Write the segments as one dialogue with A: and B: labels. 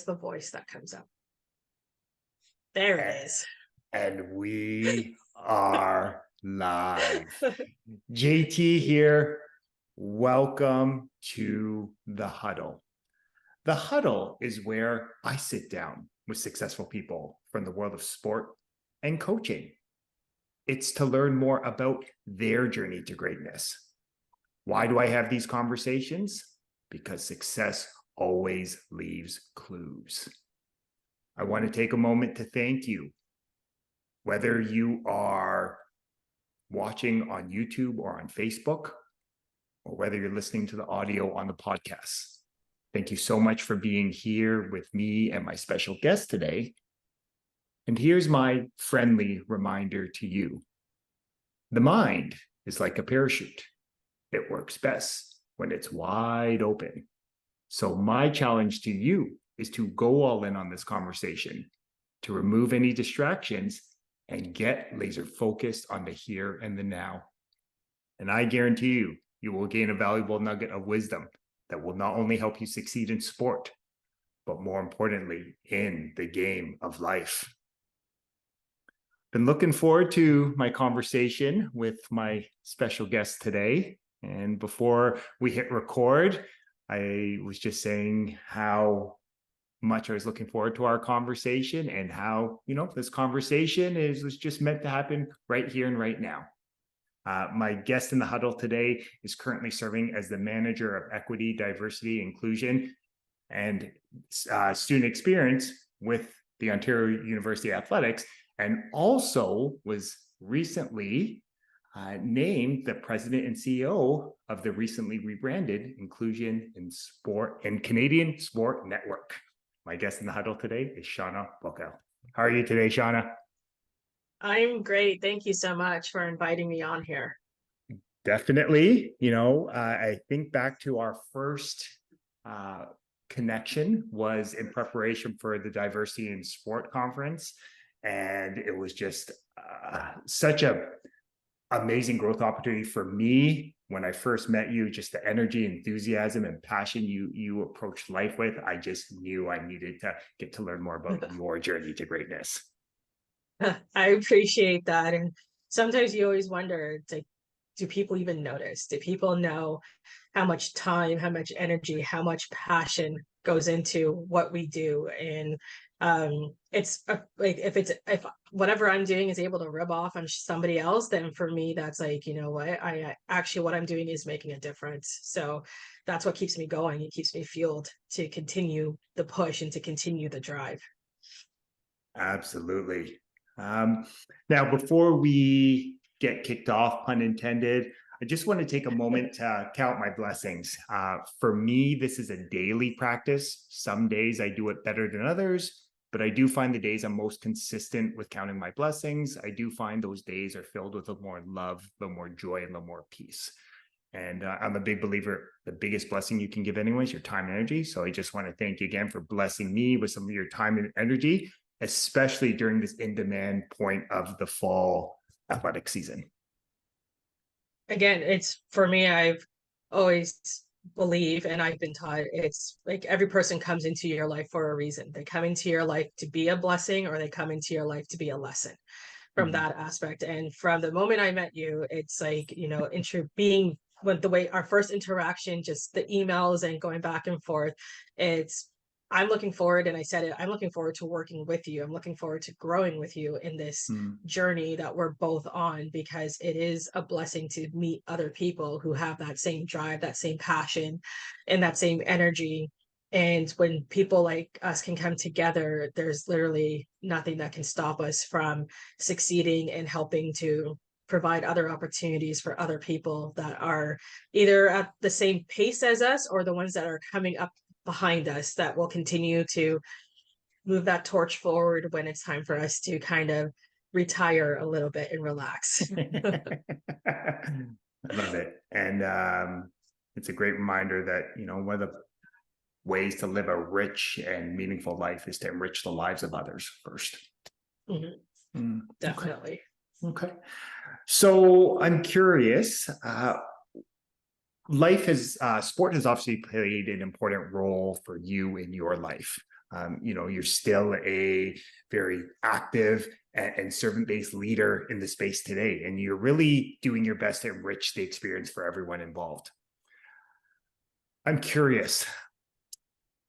A: the voice that comes up? There it is.
B: And we are live. JT here. Welcome to The Huddle. The Huddle is where I sit down with successful people from the world of sport and coaching. It's to learn more about their journey to greatness. Why do I have these conversations? Because success always leaves clues. I want to take a moment to thank you. Whether you are watching on YouTube or on Facebook, or whether you're listening to the audio on the podcast, thank you so much for being here with me and my special guest today. And here's my friendly reminder to you. The mind is like a parachute. It works best when it's wide open. So my challenge to you is to go all in on this conversation, to remove any distractions and get laser focused on the here and the now. And I guarantee you, you will gain a valuable nugget of wisdom that will not only help you succeed in sport, but more importantly, in the game of life. Been looking forward to my conversation with my special guest today. And before we hit record, I was just saying how much I was looking forward to our conversation and how, this conversation was just meant to happen right here and right now. My guest in the huddle today is currently serving as the manager of equity, diversity, inclusion, and student experience with the Ontario University Athletics, and also was recently named the president and CEO of the recently rebranded Inclusion in Sport and Canadian Sport Network. My guest in the huddle today is Shauna Bookal. How are you today, Shauna?
A: I'm great. Thank you so much for inviting me on here.
B: Definitely. I think back to our first connection was in preparation for the Diversity in Sport conference. And it was just such a amazing growth opportunity for me when I first met you. Just the energy, enthusiasm, and passion you approached life with. I just knew I needed to get to learn more about your journey to greatness.
A: I appreciate that. And sometimes you always wonder, it's like, do people even notice? Do people know how much time, how much energy, how much passion goes into what we do? And it's like if whatever I'm doing is able to rub off on somebody else, then for me that's like, I actually what I'm doing is making a difference. So that's what keeps me going. It keeps me fueled to continue the push and to continue the drive.
B: Absolutely. Now, before we get kicked off, pun intended, I just want to take a moment to count my blessings. For me, this is a daily practice. Some days I do it better than others, but I do find the days I'm most consistent with counting my blessings. I do find those days are filled with a little more love, a little more joy, and a little more peace. And I'm a big believer, the biggest blessing you can give anyone is your time and energy. So I just want to thank you again for blessing me with some of your time and energy, especially during this in-demand point of the fall athletic season.
A: Again, it's for me, I've always believe, and I've been taught, it's like every person comes into your life for a reason. They come into your life to be a blessing, or they come into your life to be a lesson from that aspect. And from the moment I met you, it's like, being with the way our first interaction, just the emails and going back and forth, I'm looking forward, and I said it, I'm looking forward to working with you. I'm looking forward to growing with you in this journey that we're both on, because it is a blessing to meet other people who have that same drive, that same passion, and that same energy. And when people like us can come together, there's literally nothing that can stop us from succeeding and helping to provide other opportunities for other people that are either at the same pace as us, or the ones that are coming up behind us, that will continue to move that torch forward when it's time for us to kind of retire a little bit and relax.
B: I love it. And it's a great reminder that, one of the ways to live a rich and meaningful life is to enrich the lives of others first.
A: Definitely.
B: Okay. So I'm curious, sport has obviously played an important role for you in your life. You're still a very active and servant-based leader in the space today, and you're really doing your best to enrich the experience for everyone involved. I'm curious,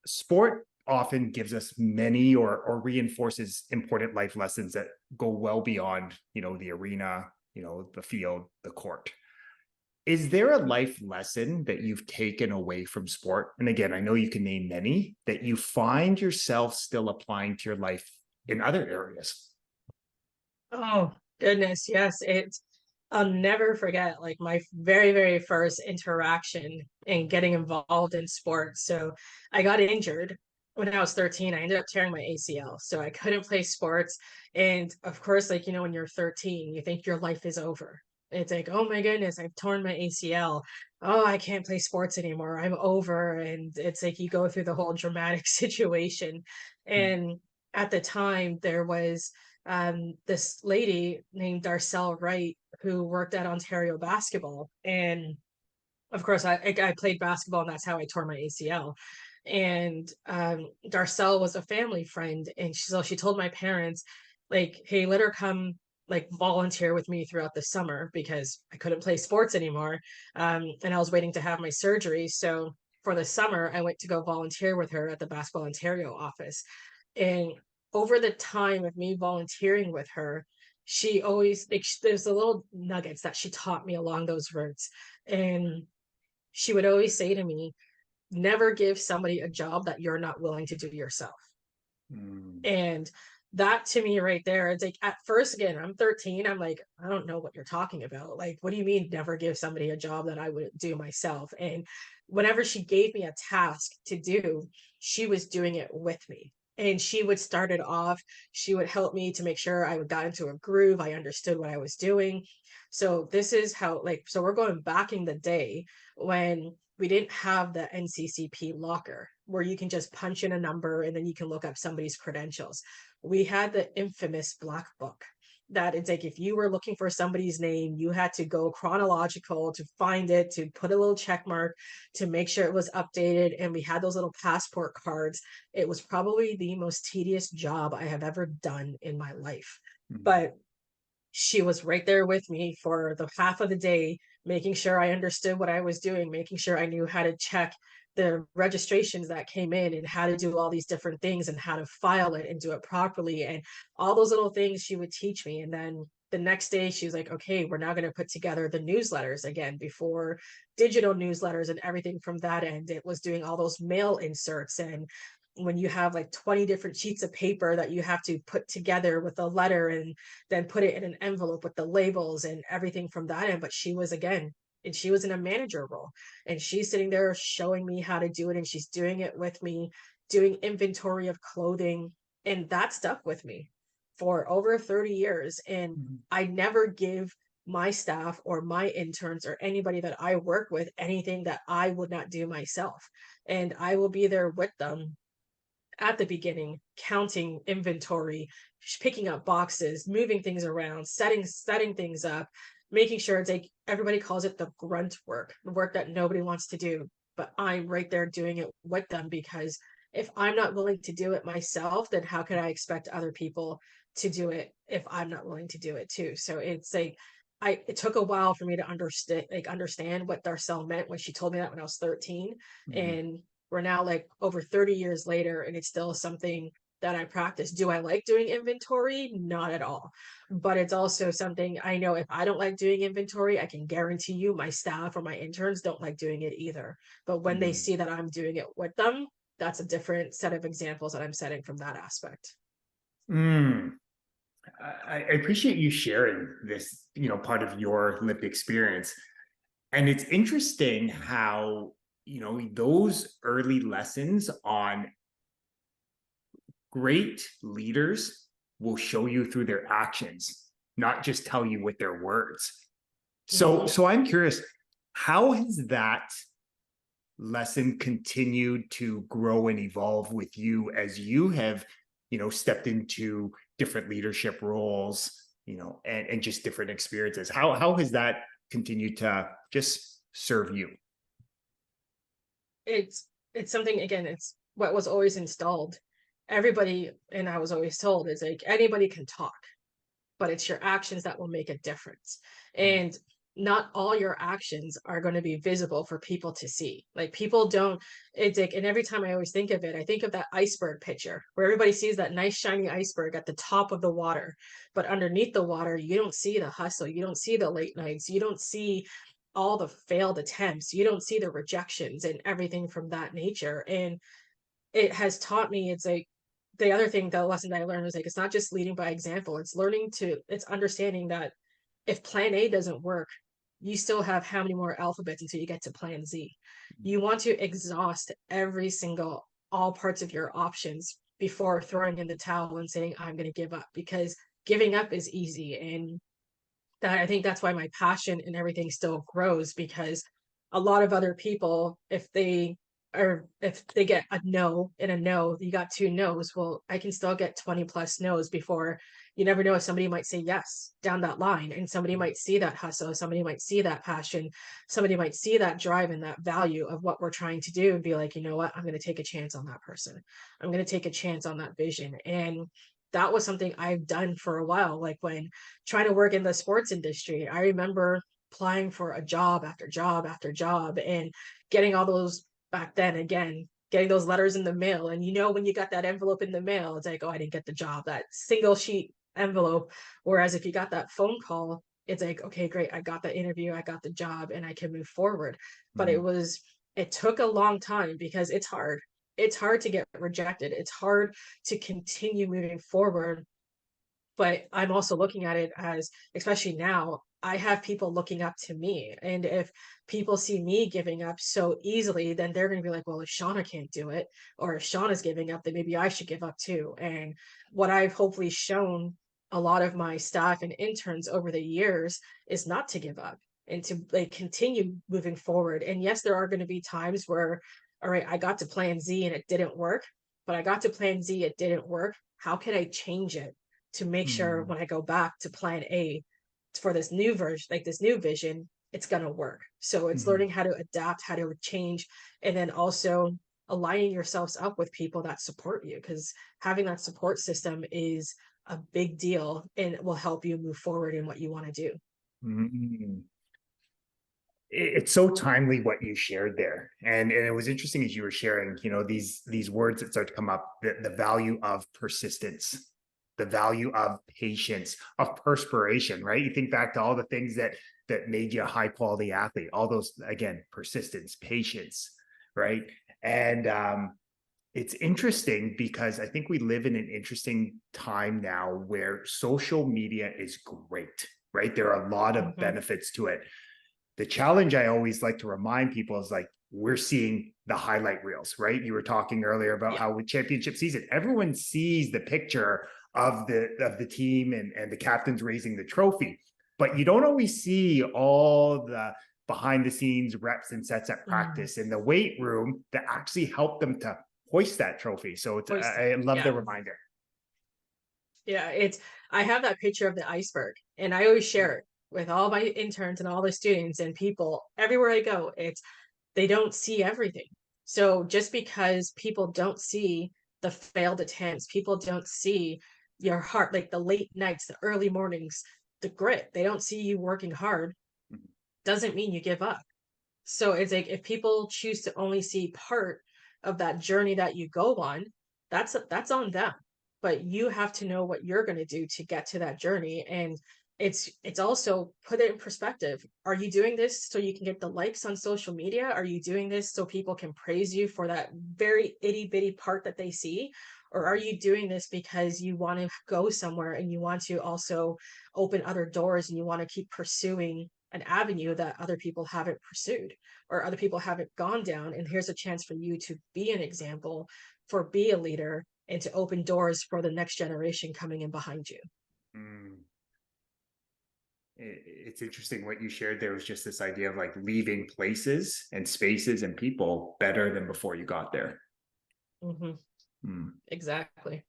B: sport often gives us many or reinforces important life lessons that go well beyond, the arena, the field, the court. Is there a life lesson that you've taken away from sport? And again, I know you can name many that you find yourself still applying to your life in other areas.
A: Oh, goodness, yes. I'll never forget like my very, very first interaction in getting involved in sports. So I got injured when I was 13. I ended up tearing my ACL. So I couldn't play sports. And of course, like, when you're 13, you think your life is over. It's like, oh my goodness, I've torn my ACL. Oh, I can't play sports anymore. I'm over. And it's like you go through the whole dramatic situation. And at the time, there was this lady named Darcel Wright who worked at Ontario Basketball. And of course, I played basketball, and that's how I tore my ACL. And Darcel was a family friend, and so she told my parents, like, "Hey, let her come." Like volunteer with me throughout the summer because I couldn't play sports anymore, and I was waiting to have my surgery. So for the summer, I went to go volunteer with her at the Basketball Ontario office. And over the time of me volunteering with her, she always like there's the little nuggets that she taught me along those routes. And she would always say to me, never give somebody a job that you're not willing to do yourself.
B: Mm.
A: And that to me right there, it's like at first, again, I'm 13. I'm like, I don't know what you're talking about. Like, what do you mean never give somebody a job that I would do myself? And whenever she gave me a task to do, she was doing it with me. And she would start it off. She would help me to make sure I got into a groove. I understood what I was doing. So this is how, like, so we're going back in the day when we didn't have the NCCP locker where you can just punch in a number and then you can look up somebody's credentials. We had the infamous black book that it's like if you were looking for somebody's name, you had to go chronological to find it, to put a little check mark to make sure it was updated. And we had those little passport cards. It was probably the most tedious job I have ever done in my life.
B: Mm.
A: But she was right there with me for the half of the day, making sure I understood what I was doing, making sure I knew how to check the registrations that came in and how to do all these different things and how to file it and do it properly. And all those little things she would teach me. And then the next day she was like, okay, we're now going to put together the newsletters again. Before digital newsletters and everything from that end, it was doing all those mail inserts. And when you have like 20 different sheets of paper that you have to put together with a letter and then put it in an envelope with the labels and everything from that end. But she was, again, and she was in a manager role, and she's sitting there showing me how to do it, and she's doing it with me, doing inventory of clothing. And that stuck with me for over 30 years. And
B: Mhm.
A: I never give my staff or my interns or anybody that I work with anything that I would not do myself. And I will be there with them at the beginning, counting inventory, picking up boxes, moving things around, setting things up, making sure it's like everybody calls it the grunt work, the work that nobody wants to do. But I'm right there doing it with them because if I'm not willing to do it myself, then how could I expect other people to do it if I'm not willing to do it too? So it's like it took a while for me to understand what Darcel meant when she told me that when I was 13.
B: Mhm.
A: And we're now like over 30 years later, and it's still something that I practice. Do I like doing inventory? Not at all. But it's also something I know if I don't like doing inventory, I can guarantee you my staff or my interns don't like doing it either. But when they
B: Mm.
A: see that I'm doing it with them, that's a different set of examples that I'm setting from that aspect.
B: Mm. I appreciate you sharing this, part of your lived experience. And it's interesting how, those early lessons on great leaders will show you through their actions, not just tell you with their words. So,
A: Mm-hmm.
B: so I'm curious, how has that lesson continued to grow and evolve with you as you have, stepped into different leadership roles, and just different experiences? How has that continued to just serve you?
A: It's something, again, it's what was always installed everybody, and I was always told, is like anybody can talk, but it's your actions that will make a difference. And not all your actions are going to be visible for people to see. Like people don't, it's like, and every time I always think of it, I think of that iceberg picture where everybody sees that nice shiny iceberg at the top of the water, but underneath the water, you don't see the hustle, you don't see the late nights, you don't see all the failed attempts, you don't see the rejections and everything from that nature. And it has taught me, it's like the other thing, the lesson that I learned was like it's not just leading by example, it's learning to, it's understanding that if plan A doesn't work, you still have how many more alphabets until you get to plan Z. You want to exhaust every single, all parts of your options before throwing in the towel and saying I'm going to give up, because giving up is easy. And that, I think that's why my passion and everything still grows, because a lot of other people, if they or if they get a no and a no, you got two no's. Well, I can still get 20 plus no's before, you never know if somebody might say yes down that line, and somebody might see that hustle, somebody might see that passion, somebody might see that drive and that value of what we're trying to do and be like, you know what, I'm going to take a chance on that person. I'm going to take a chance on that vision. And that was something I've done for a while. Like when trying to work in the sports industry, I remember applying for a job after job after job and getting all those, back then again, getting those letters in the mail. And you know, when you got that envelope in the mail, it's like, oh, I didn't get the job, that single sheet envelope. Whereas if you got that phone call, it's like, okay, great, I got the interview, I got the job, and I can move forward. But
B: Mm,
A: it took a long time because it's hard. It's hard to get rejected. It's hard to continue moving forward, but I'm also looking at it as, especially now, I have people looking up to me. And if people see me giving up so easily, then they're going to be like, well, if Shauna can't do it, or if Shauna's giving up, then maybe I should give up too. And what I've hopefully shown a lot of my staff and interns over the years is not to give up and to like continue moving forward. And yes, there are going to be times where, all right, I got to plan Z and it didn't work, but I got to plan Z, it didn't work. How can I change it to make sure
B: mm,
A: when I go back to plan A for this new version, like this new vision, it's going to work. So it's
B: mhm,
A: learning how to adapt, how to change, and then also aligning yourselves up with people that support you, because having that support system is a big deal and it will help you move forward in what you want to do.
B: mm. It's so timely what you shared there, and it was interesting as you were sharing, these words that start to come up, the value of persistence, the value of patience, of perspiration, right? You think back to all the things that made you a high quality athlete, all those, again, persistence, patience, right? And it's interesting because I think we live in an interesting time now where social media is great, right? There are a lot of
A: Mm-hmm.
B: benefits to it. The challenge I always like to remind people is like, we're seeing the highlight reels, right? You were talking earlier about
A: Yeah.
B: how with championship season, everyone sees the picture of the team and the captains raising the trophy, but you don't always see all the behind the scenes reps and sets at
A: Mm-hmm.
B: practice in the weight room that actually help them to hoist that trophy. So it's
A: Hoist
B: I
A: it.
B: love the
A: Yeah.
B: reminder.
A: Yeah. I have that picture of the iceberg and I always share it with all my interns and all the students and people everywhere I go. They don't see everything. So just because people don't see the failed attempts, people don't see your heart, like the late nights, the early mornings, the grit, they don't see you working hard, doesn't mean you give up. So it's like if people choose to only see part of that journey that you go on, that's on them. But you have to know what you're going to do to get to that journey. And it's also put it in perspective. Are you doing this so you can get the likes on social media? Are you doing this so people can praise you for that very itty bitty part that they see? Or are you doing this because you want to go somewhere and you want to also open other doors and you want to keep pursuing an avenue that other people haven't pursued or other people haven't gone down, and here's a chance for you to be an example, for be a leader, and to open doors for the next generation coming in behind you.
B: Mm. It's interesting what you shared there was just this idea of like leaving places and spaces and people better than before you got there.
A: Mm-hmm.
B: Hmm.
A: Exactly.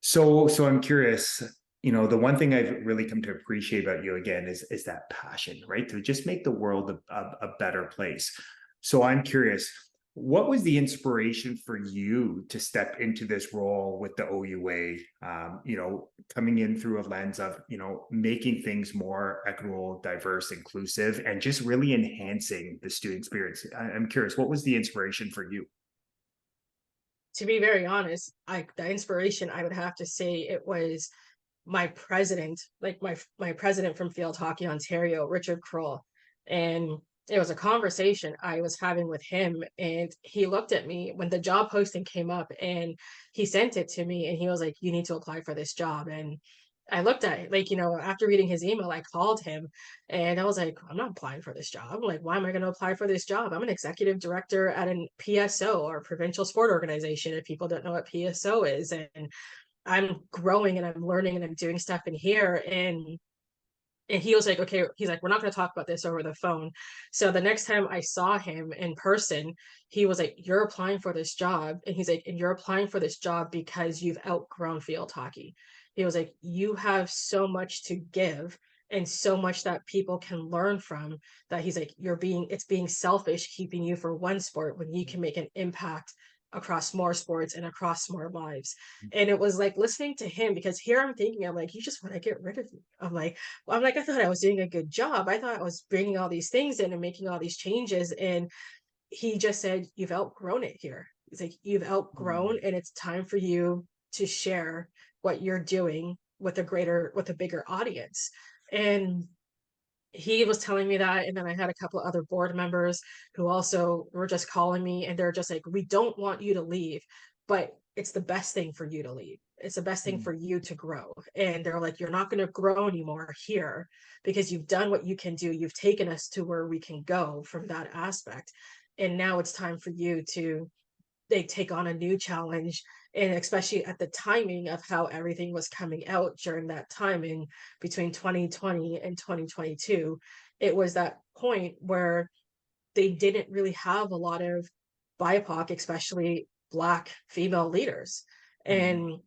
B: So I'm curious, the one thing I've really come to appreciate about you again is that passion, right? To just make the world a better place. So I'm curious, What was the inspiration for you to step into this role with the OUA? Coming in through a lens of, making things more equitable, diverse, inclusive, and just really enhancing the student experience. I'm curious, what was the inspiration for you?
A: To be very honest, the inspiration, I would have to say it was my president, like my president from Field Hockey Ontario, Richard Kroll. And it was a conversation I was having with him. And he looked at me when the job posting came up and he sent it to me and he was like, you need to apply for this job. And I looked at it, like, after reading his email, I called him and I was like, I'm not applying for this job. Like, why am I going to apply for this job? I'm an executive director at an PSO, or provincial sport organization, if people don't know what PSO is. And I'm growing and I'm learning and I'm doing stuff in here. And he was like, okay, he's like, we're not going to talk about this over the phone. So the next time I saw him in person, he was like, you're applying for this job. And he's like, and you're applying for this job because you've outgrown field hockey. He was like, you have so much to give and so much that people can learn from, that he's like, it's being selfish keeping you for one sport when you can make an impact across more sports and across more lives. And it was like listening to him, because here I'm thinking, I'm like, you just want to get rid of me. I'm like, I thought I was doing a good job. I thought I was bringing all these things in and making all these changes. And he just said, you've outgrown it here. He's like, you've outgrown, and it's time for you to share what you're doing with a bigger audience. And he was telling me that. And then I had a couple of other board members who also were just calling me, and they're just like, we don't want you to leave, but it's the best thing for you to leave. It's the best thing for you to grow. And they're like, you're not going to grow anymore here because you've done what you can do. You've taken us to where we can go from that aspect. And now it's time for you to they take on a new challenge. And especially at the timing of how everything was coming out during that time in between 2020 and 2022, it was that point where they didn't really have a lot of BIPOC, especially Black female leaders.
B: Mhm.
A: And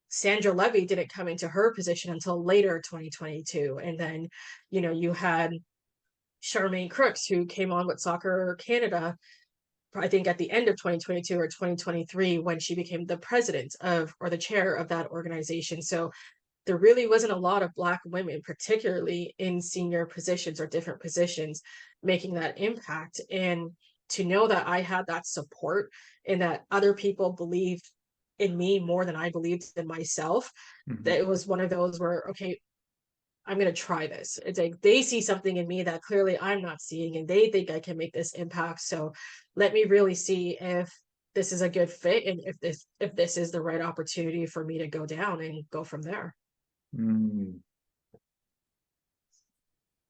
A: Sandra Levy didn't come into her position until later 2022. And then, you had Charmaine Crooks, who came on with Soccer Canada, I think at the end of 2022 or 2023, when she became the president of, or the chair of, that organization. So there really wasn't a lot of Black women, particularly in senior positions or different positions, making that impact. And to know that I had that support and that other people believed in me more than I believed in myself, that
B: Mhm.
A: it was one of those where, okay, I'm going to try this. It's like they see something in me that clearly I'm not seeing, and they think I can make this impact. So let me really see if this is a good fit, and if this is the right opportunity for me to go down and go from there.
B: Mm.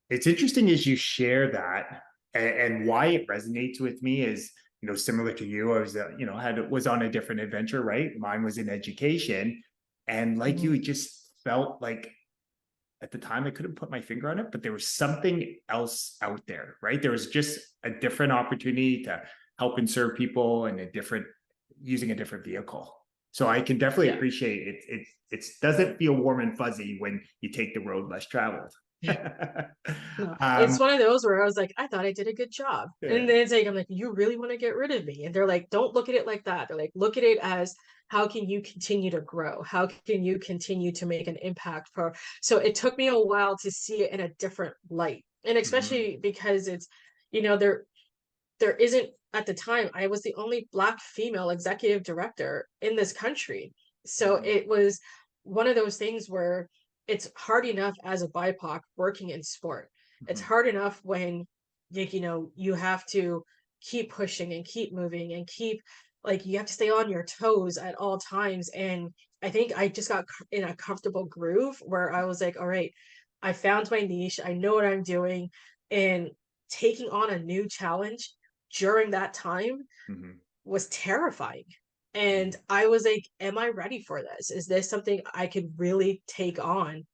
B: It's interesting as you share that, and why it resonates with me is, similar to you. I was, was on a different adventure, right? Mine was in education, and like you,
A: Mhm.
B: it just felt like at the time I couldn't put my finger on it, but there was something else out there, right? There was just a different opportunity to help and serve people in using a different vehicle. So I can definitely
A: Yeah.
B: appreciate it. It doesn't feel warm and fuzzy when you take the road less traveled.
A: No, it's
B: um,
A: one of those where I was like, I thought I did a good job. And
B: yeah.
A: then it's like, I'm like, you really want to get rid of me? And they're like, don't look at it like that. They're like, look at it as, how can you continue to grow? How can you continue to make an impact for? So it took me a while to see it in a different light. And
B: Mhm.
A: especially because it's, there isn't, at the time, I was the only Black female executive director in this country. So
B: Mhm.
A: it was one of those things where it's hard enough as a BIPOC working in sport. It's
B: Mhm.
A: hard enough when you have to keep pushing and keep moving and keep, like, you have to stay on your toes at all times. And I think I just got in a comfortable groove where I was like, all right, I found my niche. I know what I'm doing. And taking on a new challenge during that time
B: Mhm.
A: was terrifying. And I was like, am I ready for this? Is this something I could really take on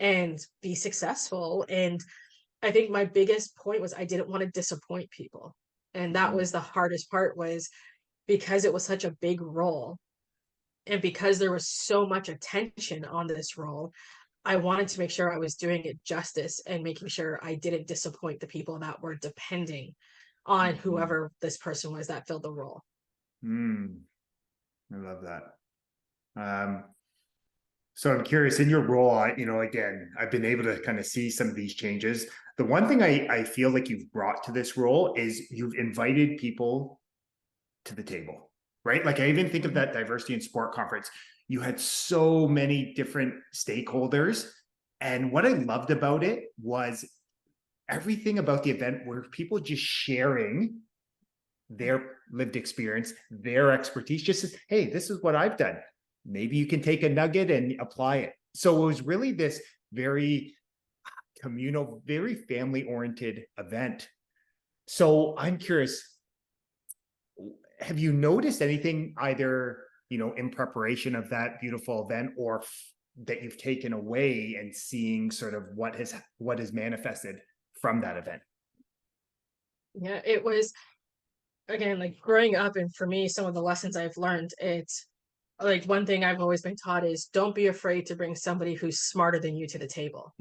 A: and be successful? And I think my biggest point was I didn't want to disappoint people. And that
B: Mhm.
A: was the hardest part, was because it was such a big role and because there was so much attention on this role, I wanted to make sure I was doing it justice and making sure I didn't disappoint the people that were depending on
B: Mhm.
A: whoever this person was that filled the role.
B: Mm, I love that. Um, so I'm curious in your role, again, I've been able to kind of see some of these changes. The one thing I feel like you've brought to this role is you've invited people to the table, right? Like I even think of
A: Mhm.
B: that diversity in sport conference. You had so many different stakeholders. And what I loved about it was everything about the event were people just sharing their lived experience, their expertise, just as, hey, this is what I've done. Maybe you can take a nugget and apply it. So it was really this very communal, very family oriented event. So I'm curious, have you noticed anything either, in preparation of that beautiful event or that you've taken away and seeing sort of what is manifested from that event?
A: Yeah, it was, again, like growing up, and for me, some of the lessons I've learned, it's like one thing I've always been taught is don't be afraid to bring somebody who's smarter than you to the table.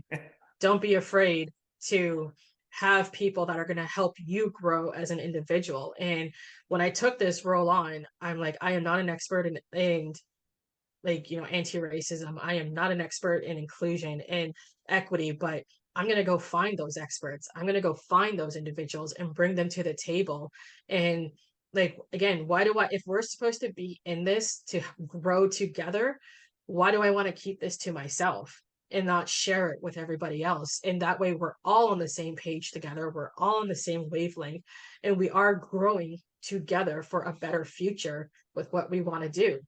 A: Don't be afraid to have people that are going to help you grow as an individual. And when I took this role on, I'm like, I am not an expert in like, anti-racism. I am not an expert in inclusion and equity, but I'm going to go find those experts. I'm going to go find those individuals and bring them to the table. And like, again, why do I, if we're supposed to be in this to grow together, why do I want to keep this to myself and not share it with everybody else? And that way we're all on the same page together. We're all on the same wavelength, and we are growing together for a better future with what we want to do.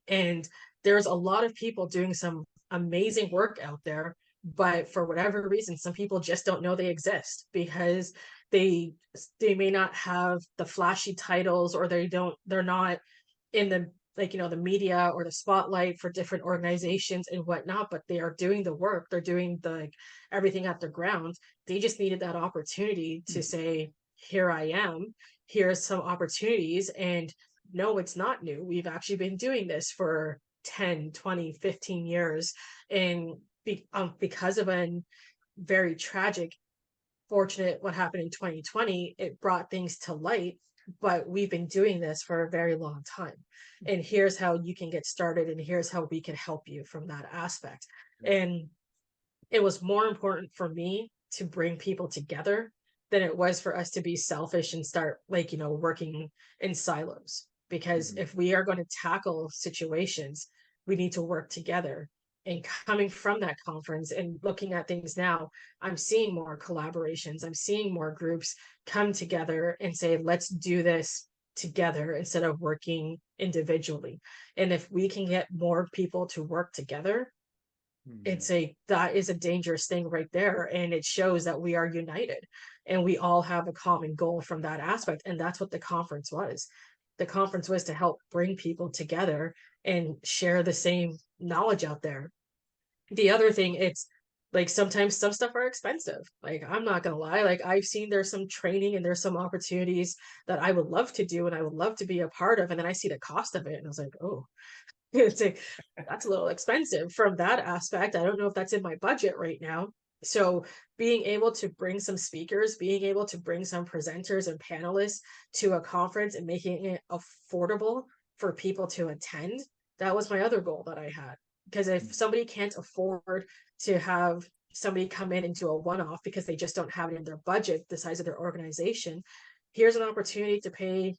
A: And there's a lot of people doing some amazing work out there, but for whatever reason, some people just don't know they exist because they they may not have the flashy titles, or they're not in the, like, the media or the spotlight for different organizations and whatnot, but they are doing the work. They're doing the, like, everything at the ground. They just needed that opportunity to say, here I am, here's some opportunities. And no, it's not new. We've actually been doing this for 10, 20, 15 years. And because of a very tragic, fortunate what happened in 2020, it brought things to light. But we've been doing this for a very long time. And here's how you can get started, and here's how we can help you from that aspect. And it was more important for me to bring people together than it was for us to be selfish and start, like, working in silos. Because
B: Mhm.
A: if we are going to tackle situations, we need to work together. And coming from that conference and looking at things now, I'm seeing more collaborations. I'm seeing more groups come together and say, let's do this together instead of working individually. And if we can get more people to work together,
B: Mhm.
A: that is a dangerous thing right there. And it shows that we are united and we all have a common goal from that aspect. And that's what the conference was. The conference was to help bring people together and share the same knowledge out there. The other thing, it's like sometimes some stuff are expensive. Like, I'm not gonna lie, like, I've seen there's some training and there's some opportunities that I would love to do and I would love to be a part of, and then I see the cost of it and I was like, oh, it's like, that's a little expensive from that aspect. I don't know if that's in my budget right now. So being able to bring some speakers, being able to bring some presenters and panelists to a conference and making it affordable for people to attend, that was my other goal that I had. Because if somebody can't afford to have somebody come in and do a one-off because they just don't have it in their budget, the size of their organization, here's an opportunity to pay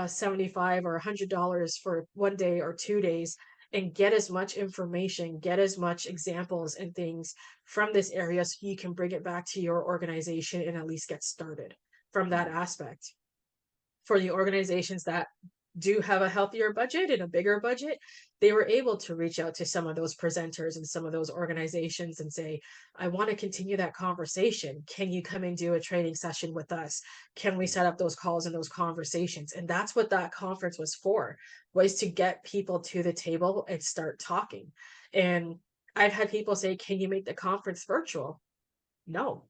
A: 75 or $100 for 1 day or 2 days and get as much information, get as much examples and things from this area so you can bring it back to your organization and at least get started from that aspect. For the organizations that do have a healthier budget and a bigger budget, they were able to reach out to some of those presenters and some of those organizations and say, I want to continue that conversation. Can you come and do a training session with us? Can we set up those calls and those conversations? And that's what that conference was for, was to get people to the table and start talking. And I've had people say, can you make the conference virtual? No.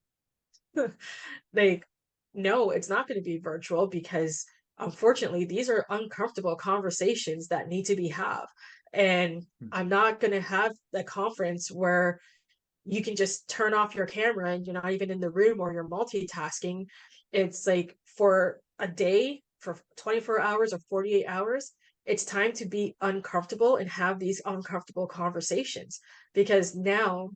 A: Like, no, it's not going to be virtual because unfortunately these are uncomfortable conversations that need to be had. And I'm not going to have a conference where you can just turn off your camera and you're not even in the room or you're multitasking. It's like for a day, for 24 hours or 48 hours, it's time to be uncomfortable and have these uncomfortable conversations. Because now,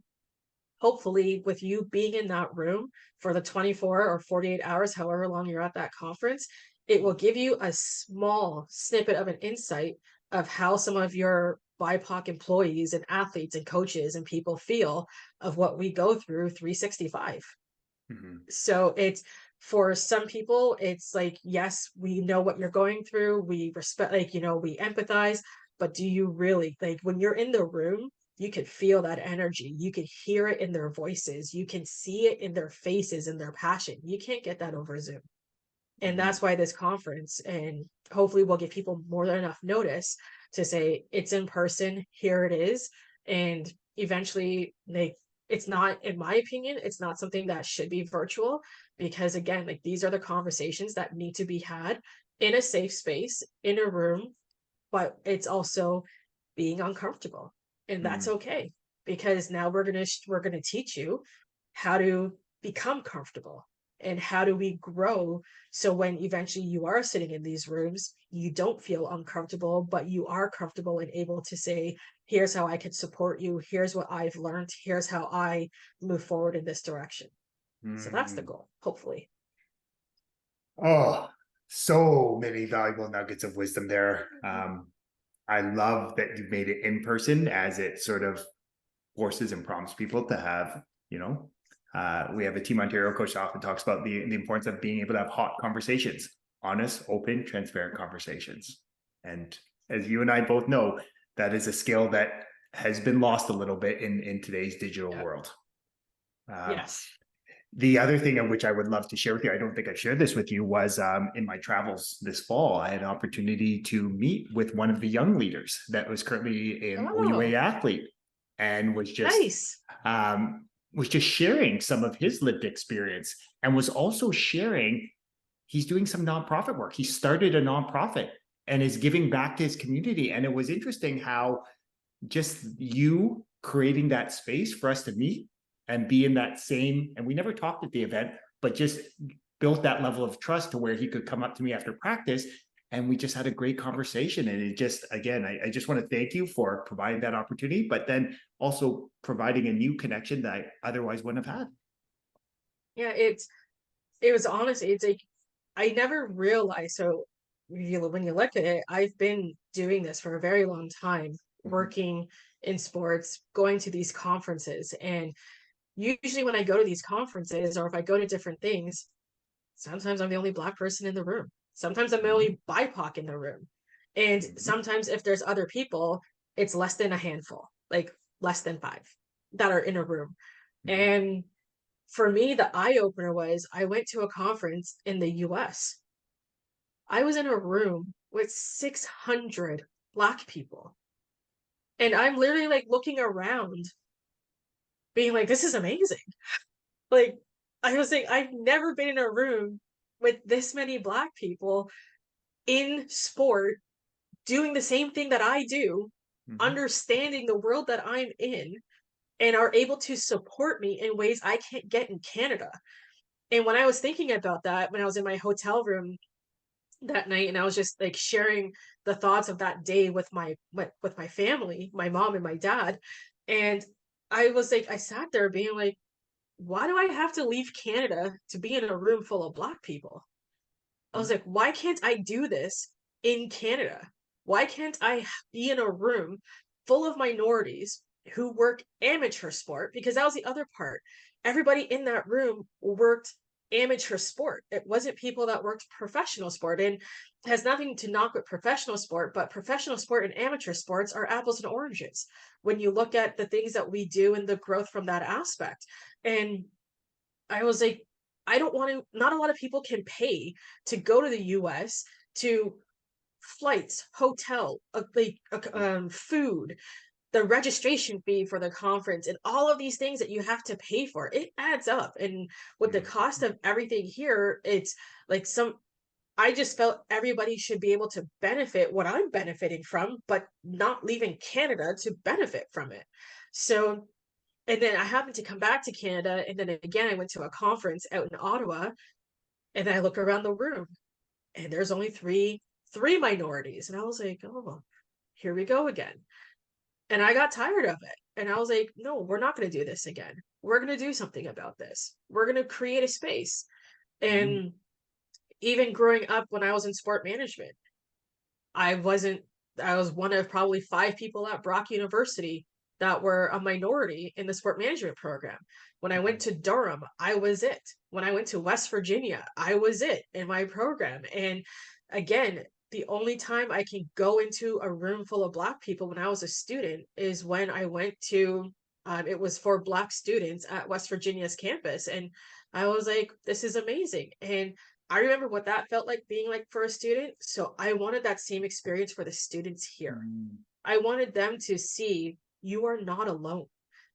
A: hopefully, with you being in that room for the 24 or 48 hours, however long you're at that conference, it will give you a small snippet of an insight of how some of your BIPOC employees and athletes and coaches and people feel of what we go through 365.
B: Mhm.
A: So it's, for some people, it's like, yes, we know what you're going through. We respect, like, we empathize, but do you really, like, when you're in the room, you can feel that energy. You can hear it in their voices. You can see it in their faces and their passion. You can't get that over Zoom. And
B: Mhm.
A: that's why this conference, and hopefully we'll give people more than enough notice to say it's in person, here it is. And eventually, like, it's not, in my opinion, it's not something that should be virtual, because again, like, these are the conversations that need to be had in a safe space, in a room, but it's also being uncomfortable. And that's
B: Mhm.
A: okay, because now we're going to teach you how to become comfortable, and how do we grow, so when eventually you are sitting in these rooms, you don't feel uncomfortable, but you are comfortable and able to say, here's how I can support you, here's what I've learned, here's how I move forward in this direction. So that's the
B: Mhm.
A: goal, hopefully.
B: Oh, so many valuable nuggets of wisdom there. I love that you made it in person, as it sort of forces and prompts people to have, we have a Team Ontario coach that often talks about the importance of being able to have hot conversations, honest, open, transparent conversations. And as you and I both know, that is a skill that has been lost a little bit in today's digital
A: Yeah.
B: world. Um,
A: Yes.
B: the other thing of which I would love to share with you, I don't think I've shared this with you, was in my travels this fall, I had an opportunity to meet with one of the young leaders that was currently an OUA
A: Oh,
B: athlete, and
A: nice.
B: was just sharing some of his lived experience, and was also sharing he's doing some nonprofit work. He started a nonprofit and is giving back to his community. And it was interesting how just you creating that space for us to meet and be in that same, and we never talked at the event, but just built that level of trust to where he could come up to me after practice, and we just had a great conversation. And it just, again, I just want to thank you for providing that opportunity, but then also providing a new connection that I otherwise wouldn't have had.
A: Yeah, it was honestly, it's like, I never realized. So when you look at it, I've been doing this for a very long time,
B: Mhm.
A: working in sports, going to these conferences. And usually when I go to these conferences, or if I go to different things, sometimes I'm the only Black person in the room. Sometimes I'm the
B: Mhm.
A: only BIPOC in the room. And
B: Mhm.
A: sometimes if there's other people, it's less than a handful, like less than five that are in a room.
B: Mhm.
A: And for me, the eye opener was, I went to a conference in the US. I was in a room with 600 Black people. And I'm literally like looking around, being like, this is amazing. Like, I was saying, I've never been in a room with this many Black people in sport, doing the same thing that I do,
B: Mhm.
A: understanding the world that I'm in, and are able to support me in ways I can't get in Canada. And when I was thinking about that, when I was in my hotel room that night, and I was just like sharing the thoughts of that day with my family, my mom and my dad, and I was like, I sat there being like, why do I have to leave Canada to be in a room full of Black people? I was
B: Mhm.
A: like, why can't I do this in Canada? Why can't I be in a room full of minorities who work amateur sport? Because that was the other part. Everybody in that room worked amateur sport. It wasn't people that worked professional sport. And it has nothing to knock with professional sport, but professional sport and amateur sports are apples and oranges when you look at the things that we do and the growth from that aspect. And I was like, I don't want to, not a lot of people can pay to go to the US, to flights, hotel, food, the registration fee for the conference, and all of these things that you have to pay for. It adds up. And with the cost
B: Mhm.
A: of everything here, it's like I just felt everybody should be able to benefit what I'm benefiting from, but not leaving Canada to benefit from it. So, and then I happened to come back to Canada, and then again I went to a conference out in Ottawa, And then I look around the room and there's only three minorities. And I was like, oh, here we go again. And I got tired of it. And I was like, no, we're not going to do this again. We're going to do something about this. We're going to create a space.
B: Mhm.
A: And even growing up when I was in sport management, I wasn't, I was one of probably five people at Brock University that were a minority in the sport management program. When I went to Durham, I was it. When I went to West Virginia, I was it in my program. And again, the only time I can go into a room full of Black people when I was a student is when I went to, it was for Black students at West Virginia's campus. And I was like, this is amazing. And I remember what that felt like being like for a student. So I wanted that same experience for the students here.
B: Mhm.
A: I wanted them to see you are not alone.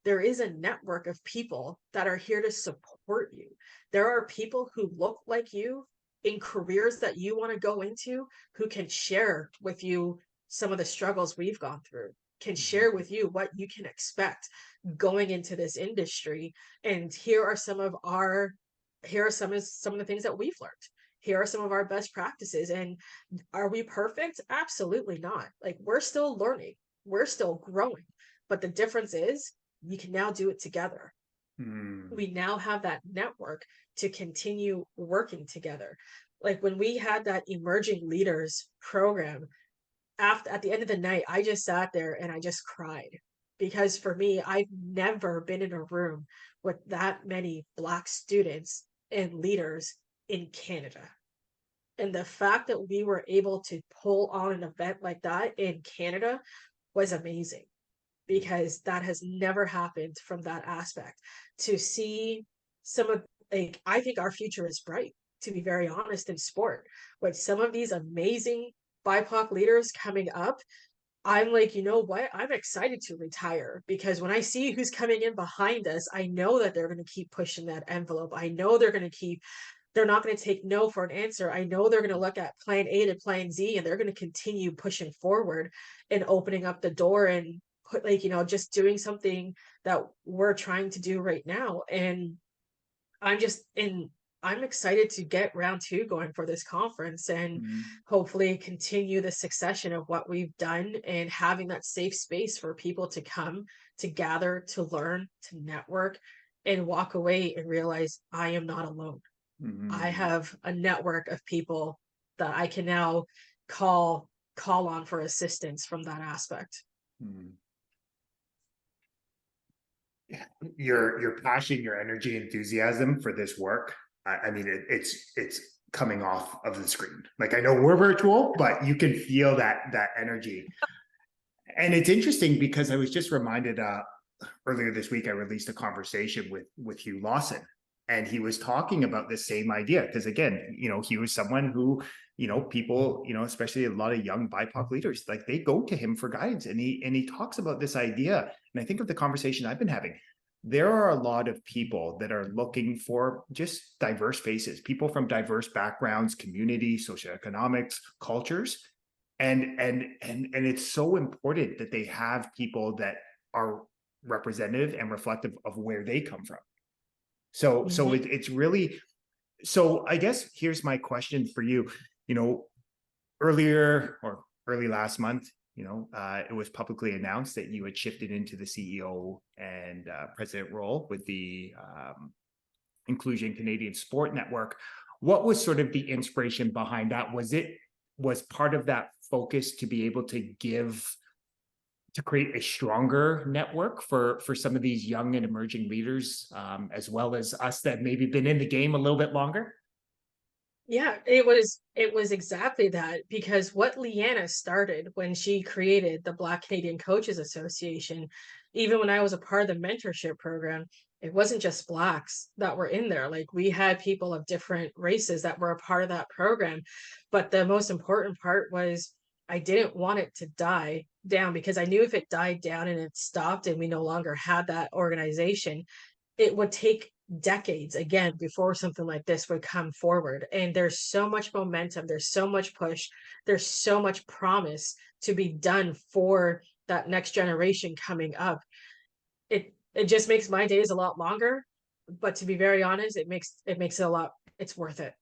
A: There is a network of people that are here to support you. There are people who look like you in careers that you want to go into who can share with you some of the struggles we've gone through, can share
B: Mhm.
A: with you what you can expect going into this industry. And here are some of the things that we've learned. Here are some of our best practices. And are we perfect? Absolutely not. Like we're still learning, we're still growing. But the difference is we can now do it together.
B: Mhm.
A: We now have that network to continue working together. Like when we had that emerging leaders program, after at the end of the night, I just sat there and I just cried because for me, I've never been in a room with that many Black students and leaders in Canada. And the fact that we were able to pull on an event like that in Canada was amazing because that has never happened from that aspect. To see some of, like, I think our future is bright, to be very honest, in sport. With some of these amazing BIPOC leaders coming up, I'm like, you know what? I'm excited to retire because when I see who's coming in behind us, I know that they're going to keep pushing that envelope. I know they're not going to take no for an answer. I know they're going to look at plan A to plan Z and they're going to continue pushing forward and opening up the door and put like, just doing something that we're trying to do right now. And I'm just in I'm excited to get round two going for this conference and
B: Mhm.
A: hopefully continue the succession of what we've done and having that safe space for people to come, to gather, to learn, to network, and walk away and realize I am not alone. I
B: Mhm.
A: have a network of people that I can now call call on for assistance from that aspect.
B: Mhm. Your passion, your energy, enthusiasm for this work. I mean, it's coming off of the screen. Like I know we're virtual, but you can feel that energy. And it's interesting because I was just reminded earlier this week I released a conversation with Hugh Lawson, and he was talking about the same idea because again, he was someone who people especially a lot of young BIPOC leaders like they go to him for guidance, and he talks about this idea. And I think of the conversation I've been having. There are a lot of people that are looking for just diverse faces, people from diverse backgrounds, communities, socioeconomics, cultures, and it's so important that they have people that are representative and reflective of where they come from. So
A: Mm-hmm.
B: it's really, so I guess here's my question for you. You know, earlier or early last month, it was publicly announced that you had shifted into the CEO and president role with the Inclusion Canadian Sport Network. What was sort of the inspiration behind that? Was part of that focus to be able to create a stronger network for some of these young and emerging leaders, as well as us that maybe been in the game a little bit longer?
A: Yeah, it was exactly that because what Leanna started when she created the Black Canadian Coaches Association, even when I was a part of the mentorship program, it wasn't just Blacks that were in there. Like we had people of different races that were a part of that program. But the most important part was I didn't want it to die down because I knew if it died down and it stopped and we no longer had that organization, it would take decades again before something like this would come forward. And there's so much momentum, there's so much push, there's so much promise to be done for that next generation coming up. It just makes my days a lot longer, but to be very honest, it makes it a lot, it's worth it.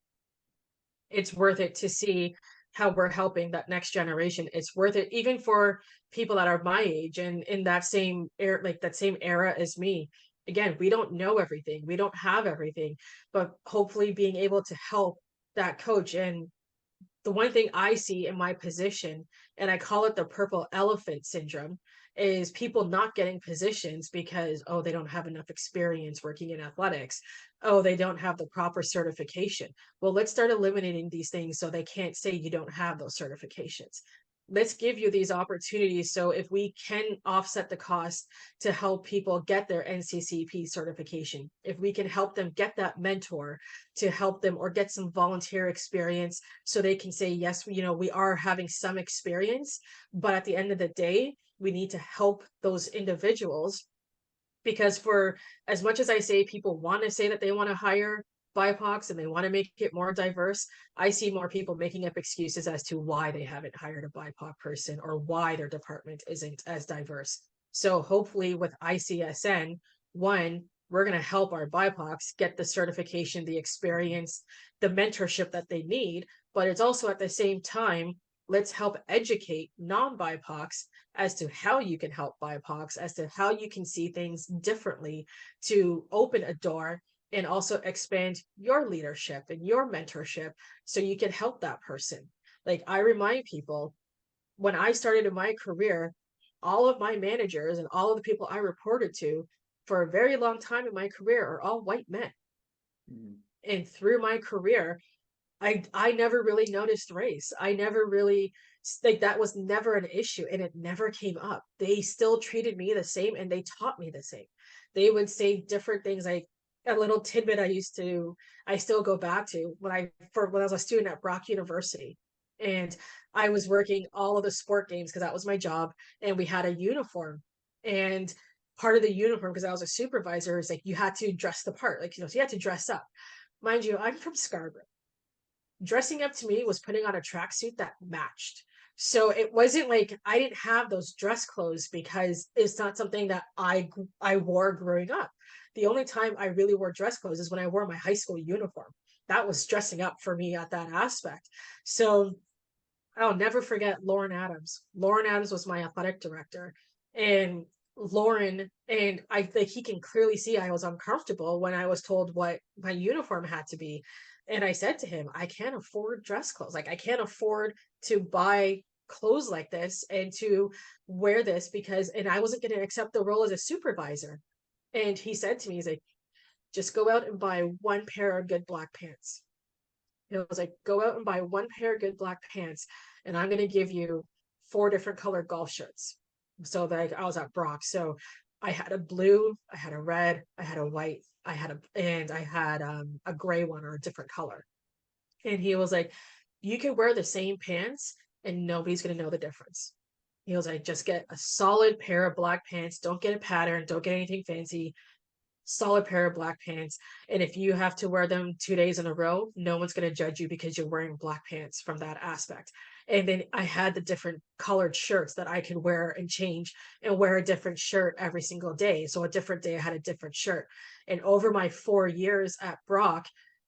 A: it's worth it to see how we're helping that next generation. It's worth it even for people that are my age and in that same era, like that same era as me. Again, we don't know everything, we don't have everything, but hopefully being able to help that coach. And the one thing I see in my position, and I call it the purple elephant syndrome, is people not getting positions because, oh, they don't have enough experience working in athletics. Oh, they don't have the proper certification. Well, let's start eliminating these things so they can't say you don't have those certifications. Let's give you these opportunities. So if we can offset the cost to help people get their NCCP certification, if we can help them get that mentor to help them or get some volunteer experience so they can say, yes, we are having some experience, but at the end of the day, we need to help those individuals. Because for as much as I say people want to say that they want to hire BIPOCs and they want to make it more diverse, I see more people making up excuses as to why they haven't hired a BIPOC person or why their department isn't as diverse. So hopefully with ICSN, one, we're going to help our BIPOCs get the certification, the experience, the mentorship that they need. But it's also at the same time, let's help educate non-BIPOCs as to how you can help BIPOCs, as to how you can see things differently to open a door and also expand your leadership and your mentorship so you can help that person. Like I remind people when I started in my career, all of my managers and all of the people I reported to for a very long time in my career are all white men.
B: Mm.
A: And through my career, I never really noticed race. I never really like that was never an issue and it never came up. They still treated me the same and they taught me the same. They would say different things like a little tidbit I still go back to when I was a student at Brock University and I was working all of the sport games because that was my job and we had a uniform and part of the uniform because I was a supervisor is like you had to dress the part like so you had to dress up. Mind you, I'm from Scarborough. Dressing up to me was putting on a tracksuit that matched. So it wasn't like I didn't have those dress clothes because it's not something that I wore growing up. The only time I really wore dress clothes is when I wore my high school uniform. That was dressing up for me at that aspect. So I'll never forget Lauren Adams. Lauren Adams was my athletic director. And Lauren and I think he can clearly see I was uncomfortable when I was told what my uniform had to be. And I said to him, I can't afford dress clothes. Like I can't afford to buy clothes like this and to wear this because and I wasn't going to accept the role as a supervisor. And he said to me, he's like, just go out and buy one pair of good black pants. It was like, go out and buy one pair of good black pants, and I'm going to give you four different colored golf shirts. So that I was at Brock. So I had a blue, I had a red, I had a white, and I had a gray one or a different color. And he was like, you can wear the same pants and nobody's going to know the difference. He was like, just get a solid pair of black pants. Don't get a pattern. Don't get anything fancy solid pair of black pants. And if you have to wear them 2 days in a row, no one's going to judge you because you're wearing black pants from that aspect. And then I had the different colored shirts that I could wear and change and wear a different shirt every single day. So a different day I had a different shirt. And over my 4 years at Brock,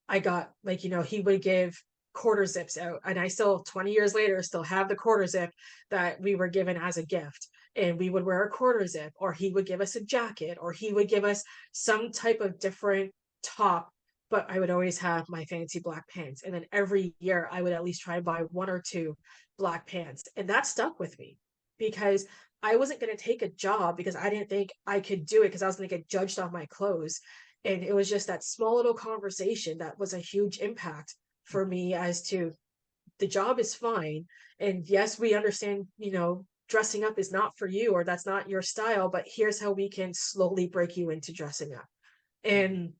A: I got like, he would give quarter zips out. And I still, 20 years later, still have the quarter zip that we were given as a gift and we would wear a quarter zip or he would give us a jacket or he would give us some type of different top, but I would always have my fancy black pants. And then every year I would at least try and buy one or two black pants. And that stuck with me because I wasn't going to take a job because I didn't think I could do it because I was going to get judged on my clothes. And it was just that small little conversation that was a huge impact for me as to the job is fine. And yes, we understand, dressing up is not for you or that's not your style, but here's how we can slowly break you into dressing up. And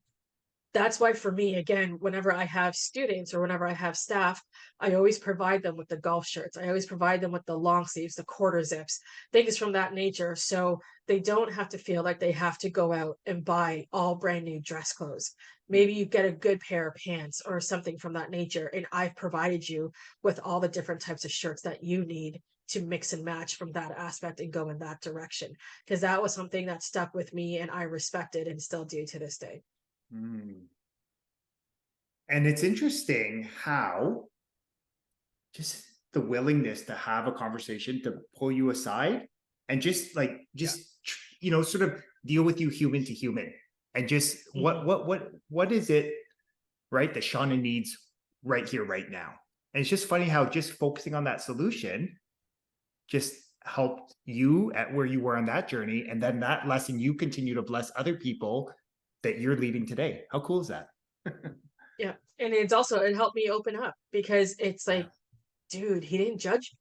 A: that's why for me, again, whenever I have students or whenever I have staff, I always provide them with the golf shirts. I always provide them with the long sleeves, the quarter zips, things from that nature. So they don't have to feel like they have to go out and buy all brand new dress clothes. Maybe you get a good pair of pants or something from that nature. And I've provided you with all the different types of shirts that you need to mix and match from that aspect and go in that direction. Because that was something that stuck with me and I respected and still do to this day.
B: Mm. And it's interesting how just the willingness to have a conversation, to pull you aside and just like,
A: Yeah.
B: sort of deal with you human to human. And just
A: Hmm.
B: what is it, right, that Shauna needs right here, right now? And it's just funny how just focusing on that solution just helped you at where you were on that journey. And then that lesson, you continue to bless other people that you're leading today. How cool is that?
A: Yeah. And it's also, it helped me open up because it's
B: Yeah.
A: like, dude, he didn't judge me.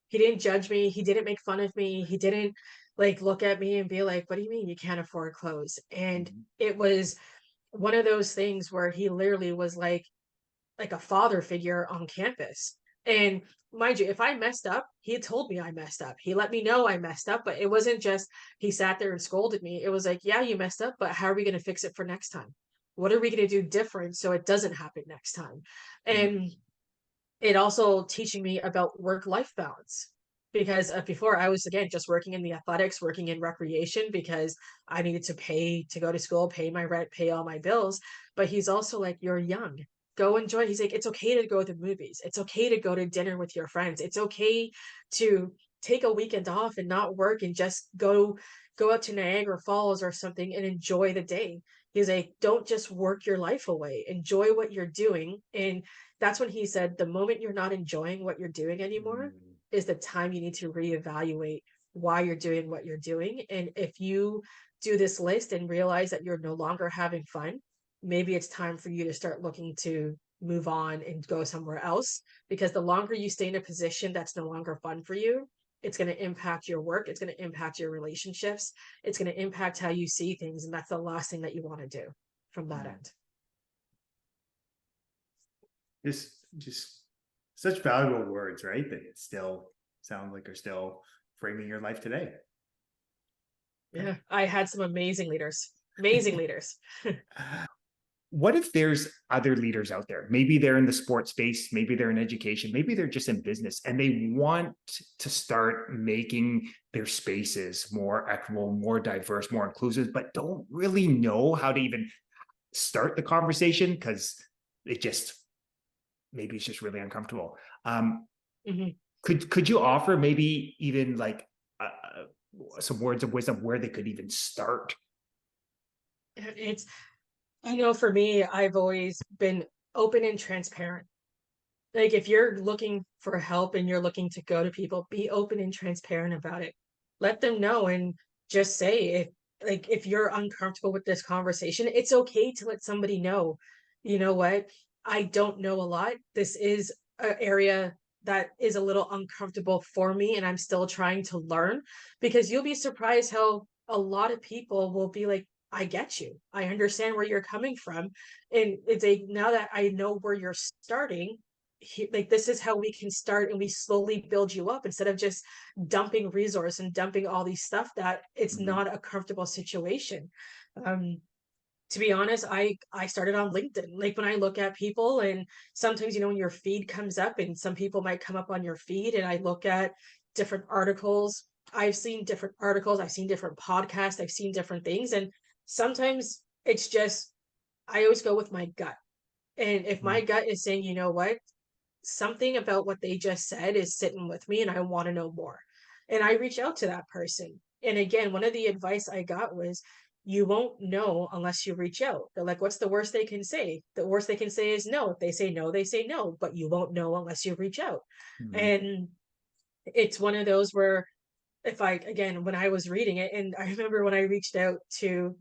A: He didn't judge me. He didn't make fun of me. He didn't like look at me and be like, what do you mean you can't afford clothes? And
B: Mhm.
A: it was one of those things where he literally was like a father figure on campus. And mind you, if I messed up, he had told me I messed up. He let me know I messed up, but it wasn't just he sat there and scolded me. It was like, yeah, you messed up, but how are we going to fix it for next time? What are we going to do different so it doesn't happen next time?
B: Mhm.
A: And it also teaching me about work-life balance because before I was again just working in the athletics, working in recreation because I needed to pay to go to school, pay my rent, pay all my bills. But he's also like, you're young, go enjoy. He's like, it's okay to go to the movies, it's okay to go to dinner with your friends, it's okay to take a weekend off and not work and just go out to Niagara Falls or something and enjoy the day. He's like, don't just work your life away, enjoy what you're doing. And that's when he said the moment you're not enjoying what you're doing anymore
B: Mm.
A: is the time you need to reevaluate why you're doing what you're doing. And if you do this list and realize that you're no longer having fun, maybe it's time for you to start looking to move on and go somewhere else. Because the longer you stay in a position that's no longer fun for you, it's going to impact your work, it's going to impact your relationships, it's going to impact how you see things. And that's the last thing that you want to do from that
B: Mm.
A: end.
B: Just such valuable words, right? That still sound like are still framing your life today.
A: Yeah, I had some amazing leaders.
B: What if there's other leaders out there? Maybe they're in the sports space, maybe they're in education, maybe they're just in business and they want to start making their spaces more equitable, more diverse, more inclusive, but don't really know how to even start the conversation because it just maybe it's just really uncomfortable.
A: Mhm.
B: Could you offer maybe even like some words of wisdom where they could even start?
A: It's, I know for me, I've always been open and transparent. Like if you're looking for help and you're looking to go to people, be open and transparent about it. Let them know and just say if like if you're uncomfortable with this conversation, it's okay to let somebody know, you know what? I don't know a lot. This is an area that is a little uncomfortable for me and I'm still trying to learn because you'll be surprised how a lot of people will be like, I get you. I understand where you're coming from. And it's a now that I know where you're starting, like this is how we can start and we slowly build you up instead of just dumping resource and dumping all these stuff that it's
B: Mhm.
A: not a comfortable situation. um to be honest, I started on LinkedIn. Like when I look at people and sometimes when your feed comes up and some people might come up on your feed and I look at different articles, I've seen different articles, I've seen different podcasts, I've seen different things, and sometimes it's just I always go with my gut. And if my
B: Mhm.
A: gut is saying, you know what, something about what they just said is sitting with me and I want to know more. And I reach out to that person. And again, one of the advice I got was you won't know unless you reach out. They're like, what's the worst they can say? The worst they can say is no. If they say no, they say no, but you won't know unless you reach out.
B: Mhm.
A: And it's one of those where if I, again, when I was reading it, and I remember when I reached out to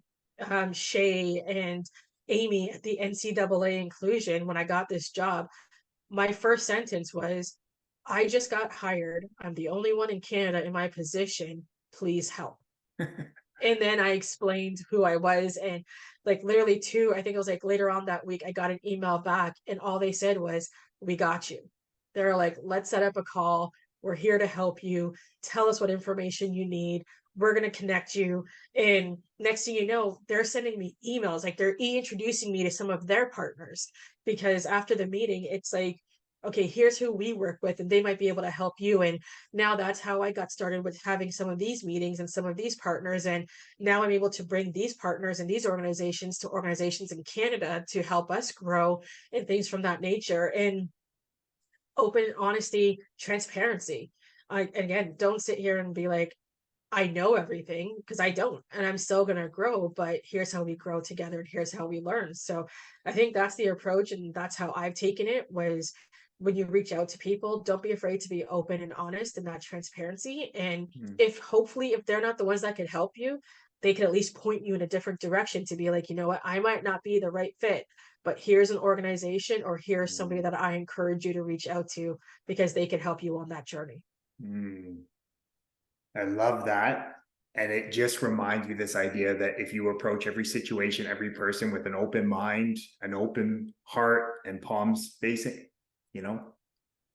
A: Shay and Amy at the NCAA inclusion when I got this job, my first sentence was, I just got hired. I'm the only one in Canada in my position. Please help. And then I explained who I was. And like literally, two, I think it was like later on that week, I got an email back, and all they said was, we got you. They're like, let's set up a call. We're here to help you. Tell us what information you need. We're going to connect you. And next thing you know, they're sending me emails. Like they're introducing me to some of their partners because after the meeting, it's like, okay, here's who we work with, and they might be able to help you. And now that's how I got started with having some of these meetings and some of these partners. And now I'm able to bring these partners and these organizations to organizations in Canada to help us grow and things from that nature. And open honesty, transparency. Again, don't sit here and be like, I know everything, because I don't, and I'm still going to grow, but here's how we grow together and here's how we learn. So I think that's the approach, and that's how I've taken it. Was when you reach out to people, don't be afraid to be open and honest and that transparency. And
B: Mm,
A: if hopefully if they're not the ones that can help you, they can at least point you in a different direction to be like, you know what, I might not be the right fit, but here's an organization or here's somebody
B: mm,
A: that I encourage you to reach out to because they can help you on that journey.
B: mm. I love that. And it just reminds you this idea that if you approach every situation, every person with an open mind, an open heart, and palms facing, you know,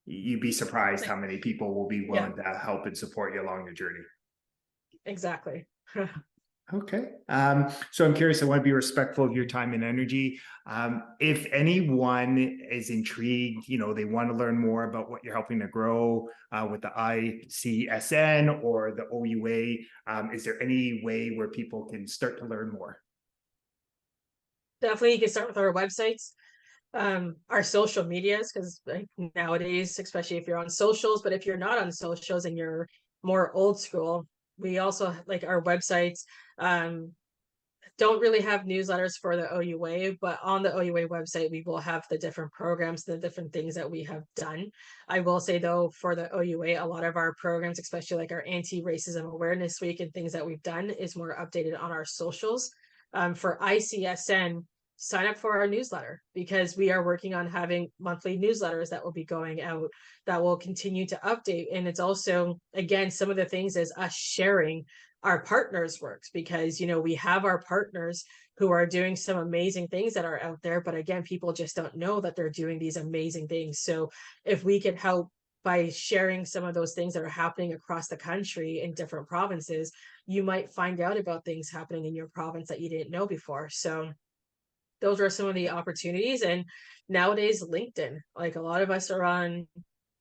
B: you'd be surprised how many people will be
A: Yeah,
B: willing to help and support you along your journey.
A: exactly.
B: Okay. So I'm curious, I want to be respectful of your time and energy. If anyone is intrigued, they want to learn more about what you're helping to grow with the ICSN or the OUA, is there any way where people can start to learn more?
A: Definitely you can start with our websites, our social medias, because like nowadays, especially if you're on socials, but if you're not on socials and you're more old school, we also like our websites. um don't really have newsletters for the OUA, but on the OUA website, we will have the different programs, the different things that we have done. I will say though, for the OUA, a lot of our programs, especially like our anti-racism awareness week and things that we've done, is more updated on our socials. For ICSN, sign up for our newsletter because we are working on having monthly newsletters that will be going out that will continue to update. And it's also, again, some of the things is us sharing our partners works because we have our partners who are doing some amazing things that are out there, but again, people just don't know that they're doing these amazing things. So if we can help by sharing some of those things that are happening across the country in different provinces, you might find out about things happening in your province that you didn't know before. So those are some of the opportunities. And nowadays, LinkedIn, like a lot of us are on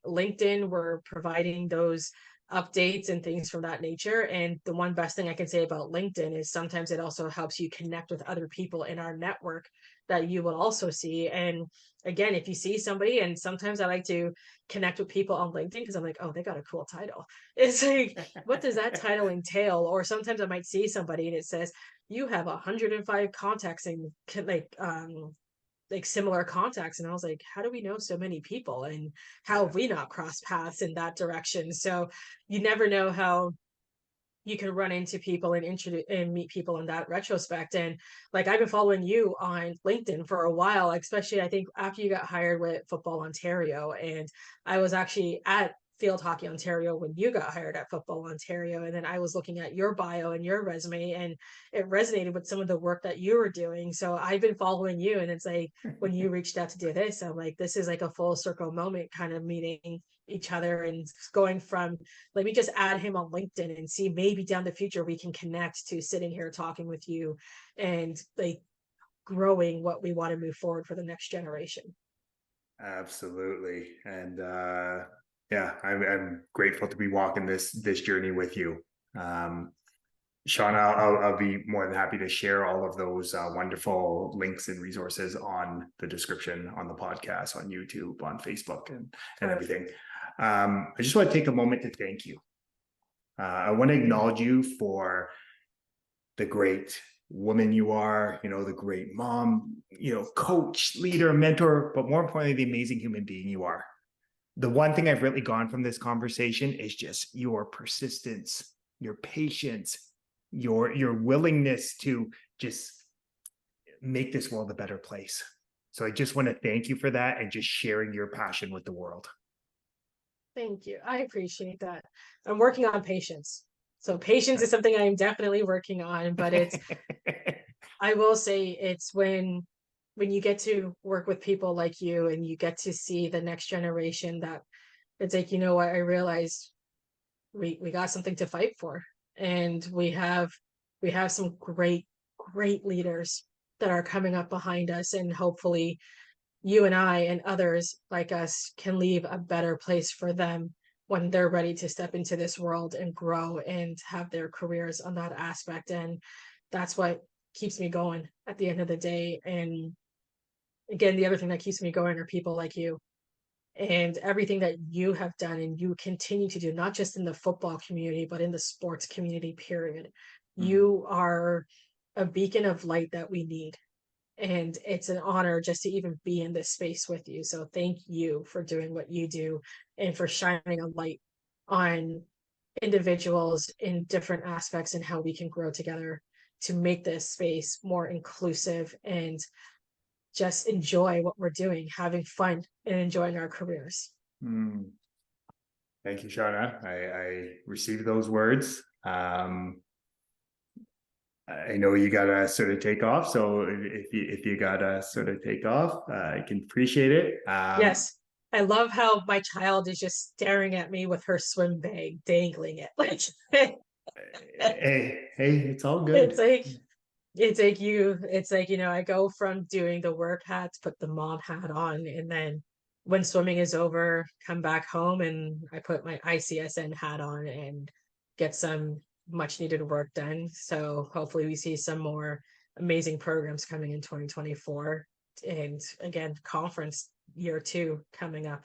A: LinkedIn, we're providing those updates and things from that nature. And the one best thing I can say about LinkedIn is sometimes it also helps you connect with other people in our network that you will also see. And again, if you see somebody, and sometimes I like to connect with people on LinkedIn because I'm like, oh, they got a cool title. It's like, what does that title entail? Or sometimes I might see somebody and it says, you have 105 contacts and like similar contacts. And I was like, how do we know so many people, and how
B: Yeah,
A: have we not crossed paths in that direction? So you never know how you can run into people and introduce and meet people in that retrospect. And like I've been following you on LinkedIn for a while, especially I think after you got hired with Football Ontario. And I was actually at Field Hockey Ontario when you got hired at Football Ontario. And then I was looking at your bio and your resume, and it resonated with some of the work that you were doing. So I've been following you, and it's like when you reached out to do this, I'm like, this is like a full circle moment, kind of meeting each other and going from, let me just add him on LinkedIn and see maybe down the future we can connect, to sitting here talking with you and like growing what we want to move forward for the next generation.
B: absolutely. And yeah, I'm grateful to be walking this journey with you. Um, Shauna, I'll be more than happy to share all of those wonderful links and resources on the description on the podcast, on YouTube, on Facebook, and everything.
A: Perfect.
B: I just want to take a moment to thank you. I want to acknowledge you for the great woman you are, the great mom, coach, leader, mentor, but more importantly, the amazing human being you are. The one thing I've really gone from this conversation is just your persistence, your patience, your willingness to just make this world a better place. So I just want to thank you for that and just sharing your passion with the world.
A: Thank you. I appreciate that. I'm working on patience. So patience is something I'm definitely working on, but it's, I will say it's when you get to work with people like you and you get to see the next generation, that it's like, you know what, I realized we got something to fight for. And we have some great leaders that are coming up behind us, and hopefully you and I and others like us can leave a better place for them when they're ready to step into this world and grow and have their careers on that aspect. And that's what keeps me going at the end of the day. And again, the other thing that keeps me going are people like you and everything that you have done and you continue to do, not just in the football community, but in the sports community, period.
B: Mhm.
A: You are a beacon of light that we need. And it's an honor just to even be in this space with you. So thank you for doing what you do and for shining a light on individuals in different aspects and how we can grow together to make this space more inclusive and just enjoy what we're doing, having fun and enjoying our careers.
B: Mm. Thank you, Shauna. I received those words. I know you gotta sort of take off, so if you gotta sort of take off, I can appreciate it.
A: Yes. I love how my child is just staring at me with her swim bag, dangling it. Like
B: Hey, it's all
A: it's
B: good.
A: like it's like I go from doing the work hat to put the mom hat on, and then when swimming is over, come back home and I put my ICSN hat on and get some much needed work done. So hopefully we see some more amazing programs coming in 2024. And again, conference year 2 coming up.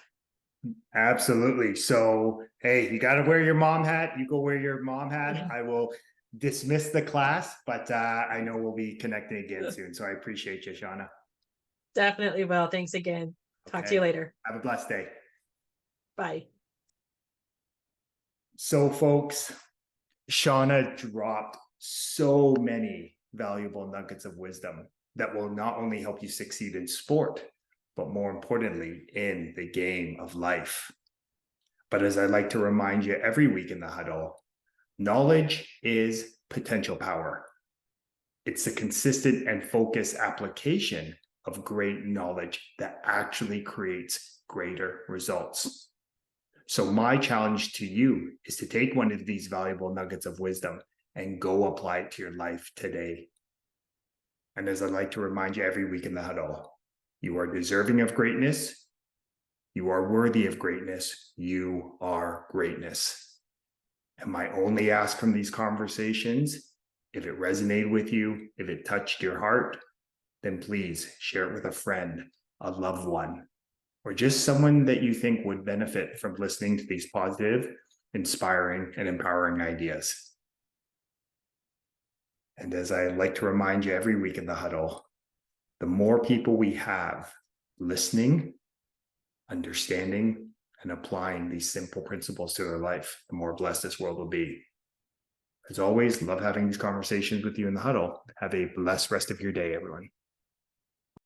B: Absolutely. So, hey, you got to wear your mom hat. You go wear your mom hat. I will dismiss the class, but I know we'll be connecting again soon. So I appreciate you, Shauna.
A: Definitely will. Thanks again. Talk to you
B: Okay.
A: later.
B: Have a blessed day.
A: Bye.
B: So, folks, Shauna dropped so many valuable nuggets of wisdom that will not only help you succeed in sport, but more importantly, in the game of life. But as I like to remind you every week in the huddle, knowledge is potential power. It's the consistent and focused application of great knowledge that actually creates greater results. So, my challenge to you is to take one of these valuable nuggets of wisdom and go apply it to your life today. And as I like to remind you every week in the huddle, you are deserving of greatness. You are worthy of greatness. You are greatness. And my only ask from these conversations, if it resonated with you, if it touched your heart, then please share it with a friend, a loved one, or just someone that you think would benefit from listening to these positive, inspiring, and empowering ideas. And as I like to remind you every week in the huddle, the more people we have listening, understanding, and applying these simple principles to their life, the more blessed this world will be. As always, love having these conversations with you in the huddle. Have a blessed rest of your day, everyone.